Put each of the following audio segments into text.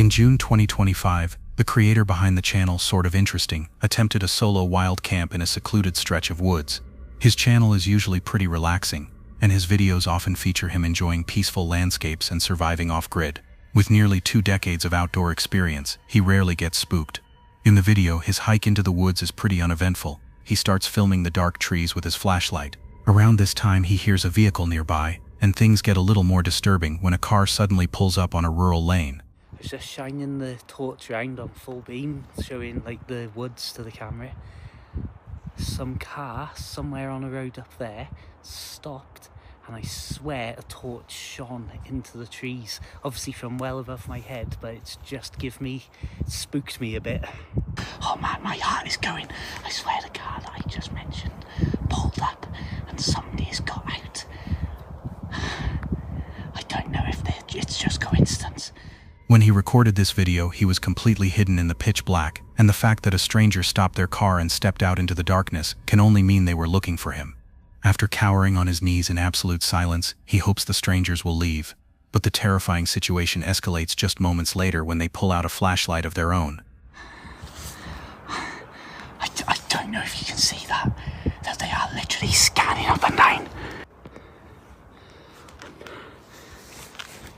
In June 2025, the creator behind the channel Sort of Interesting attempted a solo wild camp in a secluded stretch of woods. His channel is usually pretty relaxing, and his videos often feature him enjoying peaceful landscapes and surviving off-grid. With nearly 2 decades of outdoor experience, he rarely gets spooked. In the video, his hike into the woods is pretty uneventful. He starts filming the dark trees with his flashlight. Around this time, he hears a vehicle nearby, and things get a little more disturbing when a car suddenly pulls up on a rural lane. I was just shining the torch around on full beam, showing like the woods to the camera. Some car somewhere on a road up there stopped, and I swear a torch shone into the trees, obviously from well above my head, but it's just spooked me a bit. Oh man, my heart is going. I swear the car that I just mentioned pulled up and somebody's got out. I don't know if it's just coincidence. When he recorded this video, he was completely hidden in the pitch black, and the fact that a stranger stopped their car and stepped out into the darkness can only mean they were looking for him. After cowering on his knees in absolute silence, he hopes the strangers will leave. But the terrifying situation escalates just moments later when they pull out a flashlight of their own. I don't know if you can see that they are literally scanning up and down.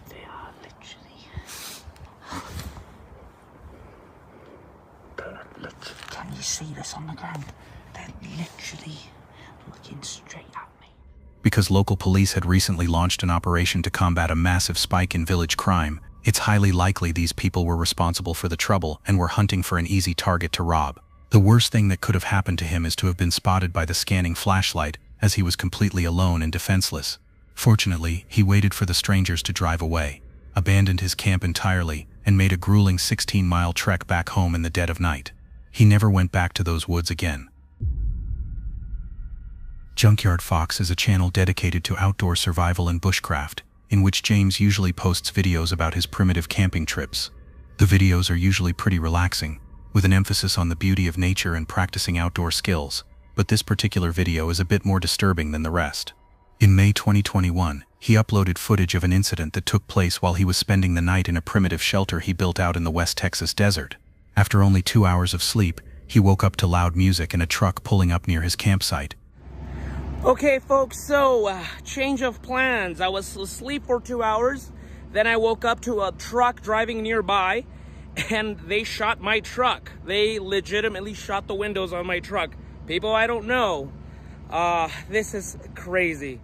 They are literally... Can you see this on the ground? They're literally looking straight at me. Because local police had recently launched an operation to combat a massive spike in village crime, it's highly likely these people were responsible for the trouble and were hunting for an easy target to rob. The worst thing that could have happened to him is to have been spotted by the scanning flashlight, as he was completely alone and defenseless. Fortunately, he waited for the strangers to drive away, abandoned his camp entirely, and made a grueling 16-mile trek back home in the dead of night. He never went back to those woods again. Junkyard Fox is a channel dedicated to outdoor survival and bushcraft, in which James usually posts videos about his primitive camping trips. The videos are usually pretty relaxing, with an emphasis on the beauty of nature and practicing outdoor skills, but this particular video is a bit more disturbing than the rest. In May 2021, he uploaded footage of an incident that took place while he was spending the night in a primitive shelter he built out in the West Texas desert. After only 2 hours of sleep, he woke up to loud music and a truck pulling up near his campsite. Okay folks, so change of plans. I was asleep for 2 hours, then I woke up to a truck driving nearby, and they shot my truck. They legitimately shot the windows on my truck. People I don't know. This is crazy.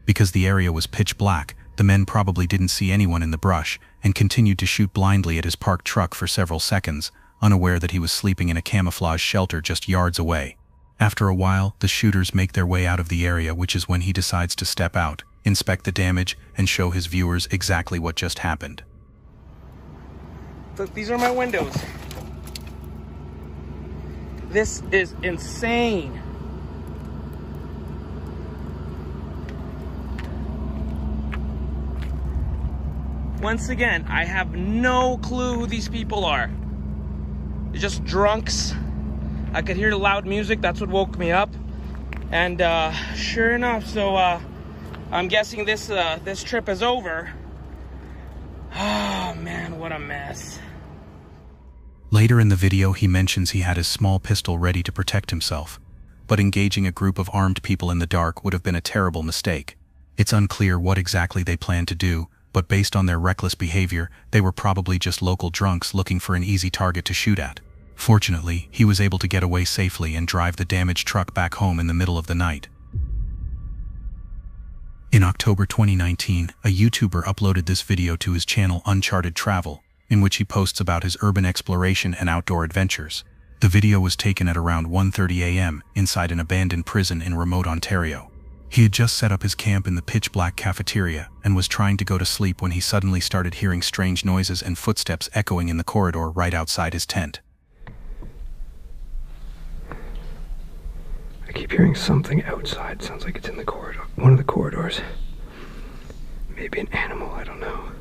Because the area was pitch black, the men probably didn't see anyone in the brush and continued to shoot blindly at his parked truck for several seconds, unaware that he was sleeping in a camouflage shelter just yards away. After a while, the shooters make their way out of the area, which is when he decides to step out, inspect the damage, and show his viewers exactly what just happened. Look, these are my windows. This is insane. Once again, I have no clue who these people are. They're just drunks. I could hear the loud music, that's what woke me up. And sure enough, so I'm guessing this trip is over. Oh man, what a mess. Later in the video, he mentions he had his small pistol ready to protect himself, but engaging a group of armed people in the dark would have been a terrible mistake. It's unclear what exactly they planned to do, but based on their reckless behavior, they were probably just local drunks looking for an easy target to shoot at. Fortunately, he was able to get away safely and drive the damaged truck back home in the middle of the night. In October 2019, a YouTuber uploaded this video to his channel Uncharted Travel, in which he posts about his urban exploration and outdoor adventures. The video was taken at around 1:30 a.m. inside an abandoned prison in remote Ontario. He had just set up his camp in the pitch-black cafeteria and was trying to go to sleep when he suddenly started hearing strange noises and footsteps echoing in the corridor right outside his tent. I keep hearing something outside. Sounds like it's in the corridor, one of the corridors. Maybe an animal, I don't know.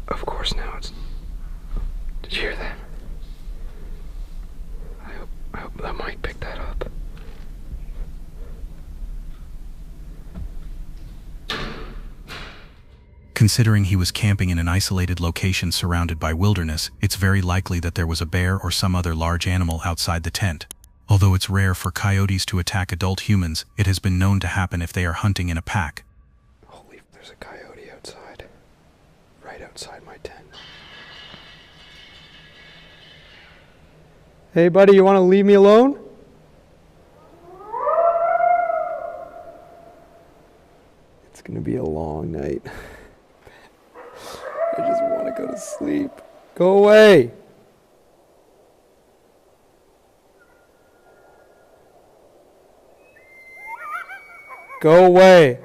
Of course now it's... Did you hear that? I hope that mic picked that up. Considering he was camping in an isolated location surrounded by wilderness, it's very likely that there was a bear or some other large animal outside the tent. Although it's rare for coyotes to attack adult humans, it has been known to happen if they are hunting in a pack. Holy, there's a coyote outside. Right outside my tent. Hey buddy, you want to leave me alone? It's gonna be a long night. I just want to go to sleep. Go away! Go away!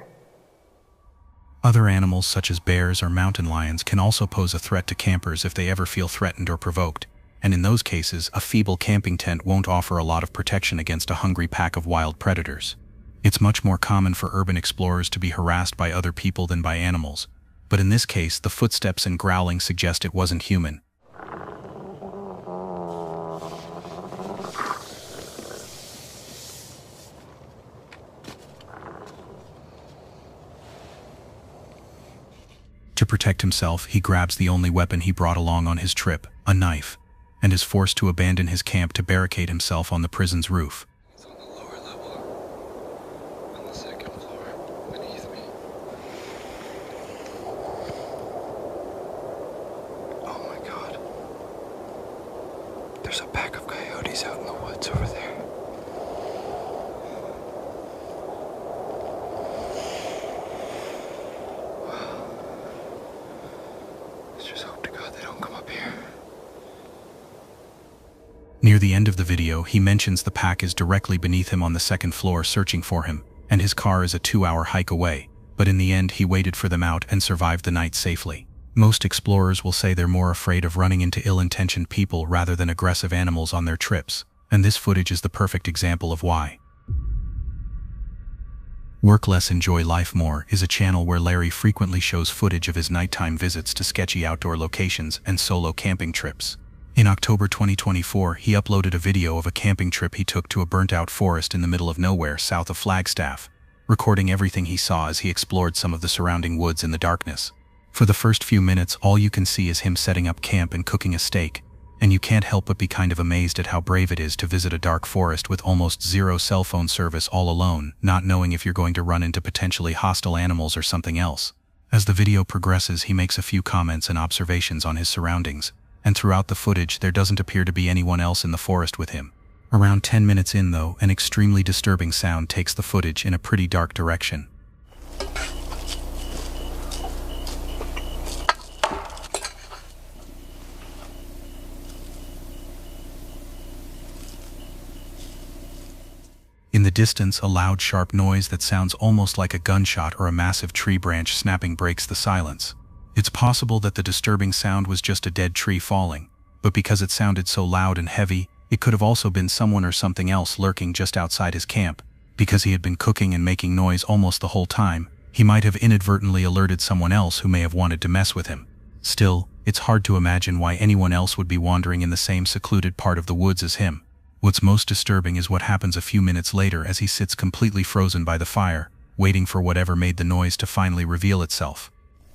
Other animals such as bears or mountain lions can also pose a threat to campers if they ever feel threatened or provoked, and in those cases, a feeble camping tent won't offer a lot of protection against a hungry pack of wild predators. It's much more common for urban explorers to be harassed by other people than by animals, but in this case, the footsteps and growling suggest it wasn't human. To protect himself, he grabs the only weapon he brought along on his trip, a knife, and is forced to abandon his camp to barricade himself on the prison's roof. It's on the lower level, on the second floor, beneath me. Oh my god. There's a pack of coyotes out in the woods over there. Let's just hope to God they don't come up here. Near the end of the video, he mentions the pack is directly beneath him on the second floor searching for him, and his car is a 2-hour hike away, but in the end he waited for them out and survived the night safely. Most explorers will say they're more afraid of running into ill-intentioned people rather than aggressive animals on their trips, and this footage is the perfect example of why. Work Less, Enjoy Life More is a channel where Larry frequently shows footage of his nighttime visits to sketchy outdoor locations and solo camping trips. In October 2024, he uploaded a video of a camping trip he took to a burnt-out forest in the middle of nowhere south of Flagstaff, recording everything he saw as he explored some of the surrounding woods in the darkness. For the first few minutes, all you can see is him setting up camp and cooking a steak, and you can't help but be kind of amazed at how brave it is to visit a dark forest with almost zero cell phone service all alone, not knowing if you're going to run into potentially hostile animals or something else. As the video progresses, he makes a few comments and observations on his surroundings, and throughout the footage there doesn't appear to be anyone else in the forest with him. Around 10 minutes in though, an extremely disturbing sound takes the footage in a pretty dark direction. In the distance, a loud, sharp noise that sounds almost like a gunshot or a massive tree branch snapping breaks the silence. It's possible that the disturbing sound was just a dead tree falling, but because it sounded so loud and heavy, it could have also been someone or something else lurking just outside his camp. Because he had been cooking and making noise almost the whole time, he might have inadvertently alerted someone else who may have wanted to mess with him. Still, it's hard to imagine why anyone else would be wandering in the same secluded part of the woods as him. What's most disturbing is what happens a few minutes later as he sits completely frozen by the fire, waiting for whatever made the noise to finally reveal itself.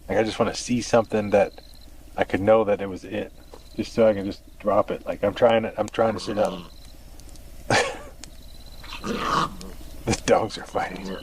Like, I just want to see something that I could know that it was it, just so I can just drop it. Like, I'm trying to sit up. The dogs are fighting.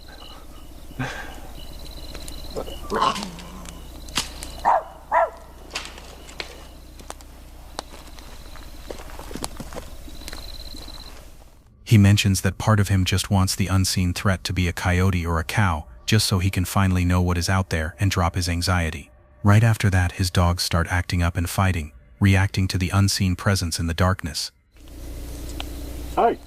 He mentions that part of him just wants the unseen threat to be a coyote or a cow, just so he can finally know what is out there and drop his anxiety. Right after that, his dogs start acting up and fighting, reacting to the unseen presence in the darkness. Hi.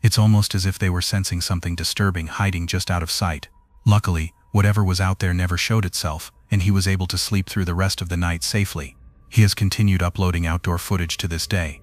It's almost as if they were sensing something disturbing hiding just out of sight. Luckily, whatever was out there never showed itself, and he was able to sleep through the rest of the night safely. He has continued uploading outdoor footage to this day.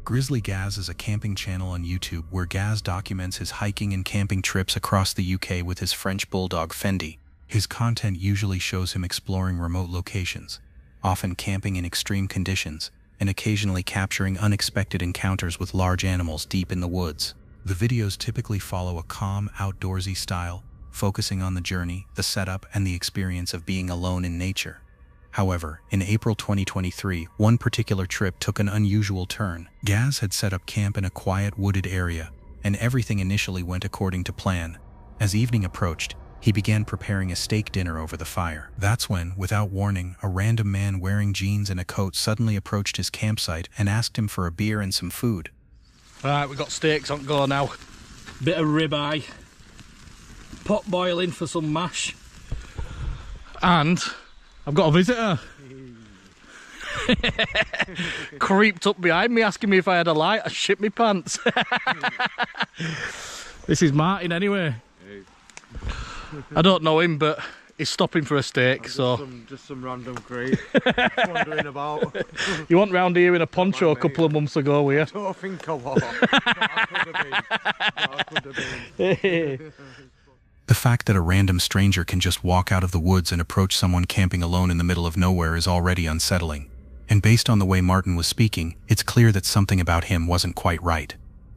Grizzly Gaz is a camping channel on YouTube where Gaz documents his hiking and camping trips across the UK with his French bulldog Fendi. His content usually shows him exploring remote locations, often camping in extreme conditions, and occasionally capturing unexpected encounters with large animals deep in the woods. The videos typically follow a calm, outdoorsy style, focusing on the journey, the setup, and the experience of being alone in nature. However, in April 2023, one particular trip took an unusual turn. Gaz had set up camp in a quiet, wooded area, and everything initially went according to plan. As evening approached, he began preparing a steak dinner over the fire. That's when, without warning, a random man wearing jeans and a coat suddenly approached his campsite and asked him for a beer and some food. Right, we've got steaks on go now. Bit of ribeye, pot boiling for some mash, and I've got a visitor. Creeped up behind me asking me if I had a light. I shit me pants. This is Martin anyway. I don't know him, but he's stopping for a steak, so... Just some random crate wandering about. You went round here in a poncho a couple of months ago, were you? I don't think I was. I could have been. The fact that a random stranger can just walk out of the woods and approach someone camping alone in the middle of nowhere is already unsettling. And based on the way Martin was speaking, it's clear that something about him wasn't quite right.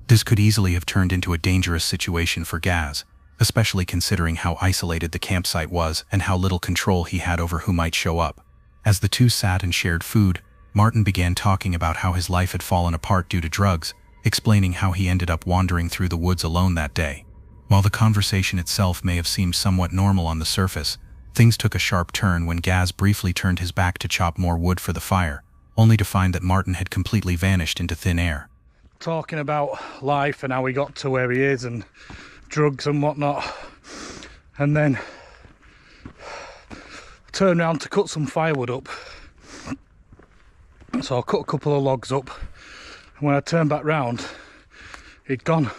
This could easily have turned into a dangerous situation for Gaz, especially considering how isolated the campsite was and how little control he had over who might show up. As the two sat and shared food, Martin began talking about how his life had fallen apart due to drugs, explaining how he ended up wandering through the woods alone that day. While the conversation itself may have seemed somewhat normal on the surface, things took a sharp turn when Gaz briefly turned his back to chop more wood for the fire, only to find that Martin had completely vanished into thin air. Talking about life and how he got to where he is and drugs and whatnot, and then turned around to cut some firewood up. So I cut a couple of logs up, and when I turned back round, he'd gone.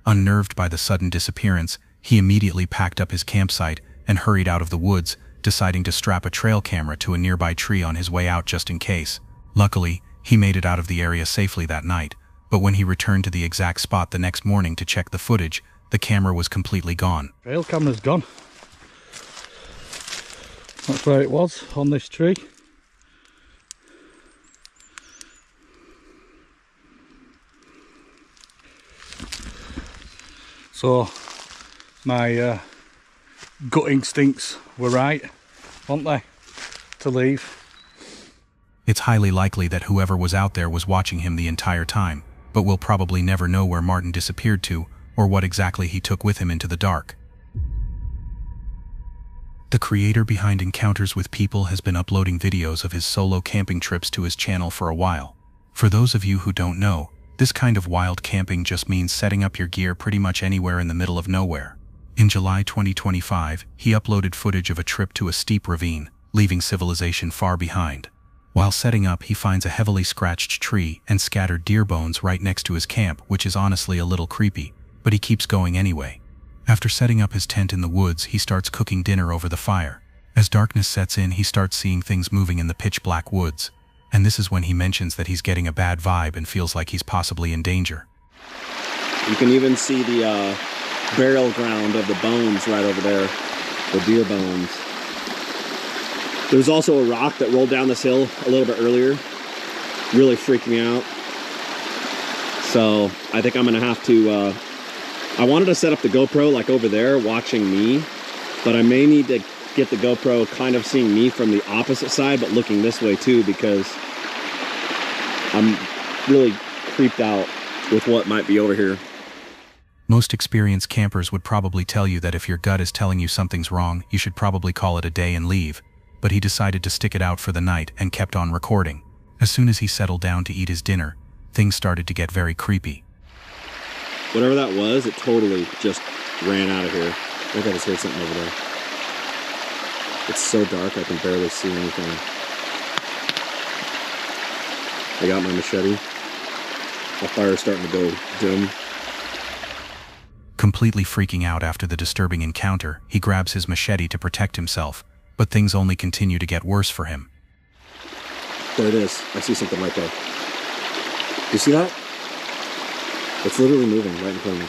Unnerved by the sudden disappearance, he immediately packed up his campsite and hurried out of the woods, deciding to strap a trail camera to a nearby tree on his way out just in case. Luckily, he made it out of the area safely that night, but when he returned to the exact spot the next morning to check the footage, the camera was completely gone. Trail camera's gone. That's where it was, on this tree. So my gut instincts were right, weren't they, to leave? It's highly likely that whoever was out there was watching him the entire time, but we'll probably never know where Martin disappeared to or what exactly he took with him into the dark. The creator behind Encounters with People has been uploading videos of his solo camping trips to his channel for a while. For those of you who don't know, this kind of wild camping just means setting up your gear pretty much anywhere in the middle of nowhere. In July 2025, he uploaded footage of a trip to a steep ravine, leaving civilization far behind. While setting up, he finds a heavily scratched tree and scattered deer bones right next to his camp, which is honestly a little creepy, but he keeps going anyway. After setting up his tent in the woods, he starts cooking dinner over the fire. As darkness sets in, he starts seeing things moving in the pitch-black woods, and this is when he mentions that he's getting a bad vibe and feels like he's possibly in danger. You can even see the burial ground of the bones right over there, the deer bones. There's also a rock that rolled down this hill a little bit earlier, really freaked me out. So I think I'm gonna have to, I wanted to set up the GoPro like over there watching me, but I may need to get the GoPro kind of seeing me from the opposite side, but looking this way too, because I'm really creeped out with what might be over here. Most experienced campers would probably tell you that if your gut is telling you something's wrong, you should probably call it a day and leave, but he decided to stick it out for the night and kept on recording. As soon as he settled down to eat his dinner, things started to get very creepy. Whatever that was, it totally just ran out of here. I think I just heard something over there. It's so dark I can barely see anything. I got my machete. My fire's starting to go dim. Completely freaking out after the disturbing encounter, he grabs his machete to protect himself, but things only continue to get worse for him. There it is. I see something right there. You see that? It's literally moving right in front of me.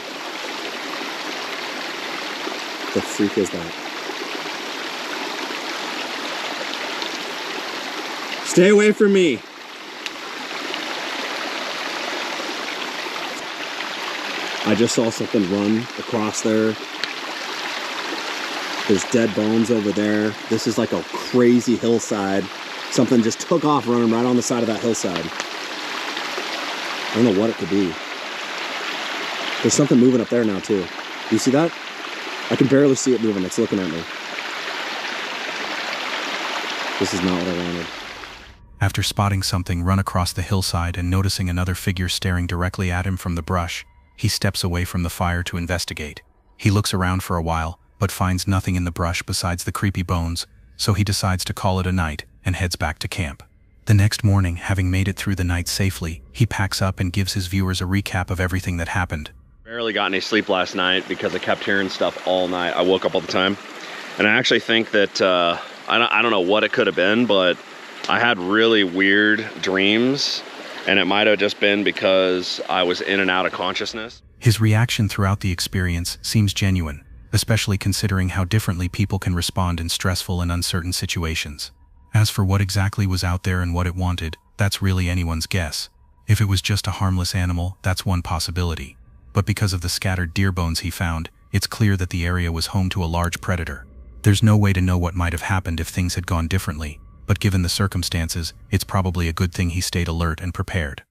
The freak is that? Stay away from me. I just saw something run across there. There's dead bones over there. This is like a crazy hillside. Something just took off running right on the side of that hillside. I don't know what it could be. There's something moving up there now too. Do you see that? I can barely see it moving. It's looking at me. This is not what I wanted. After spotting something run across the hillside and noticing another figure staring directly at him from the brush, he steps away from the fire to investigate. He looks around for a while, but finds nothing in the brush besides the creepy bones, so he decides to call it a night and heads back to camp. The next morning, having made it through the night safely, he packs up and gives his viewers a recap of everything that happened. Barely got any sleep last night because I kept hearing stuff all night. I woke up all the time. And I actually think that, I don't know what it could have been, but I had really weird dreams, and it might have just been because I was in and out of consciousness. His reaction throughout the experience seems genuine, especially considering how differently people can respond in stressful and uncertain situations. As for what exactly was out there and what it wanted, that's really anyone's guess. If it was just a harmless animal, that's one possibility. But because of the scattered deer bones he found, it's clear that the area was home to a large predator. There's no way to know what might have happened if things had gone differently, but given the circumstances, it's probably a good thing he stayed alert and prepared.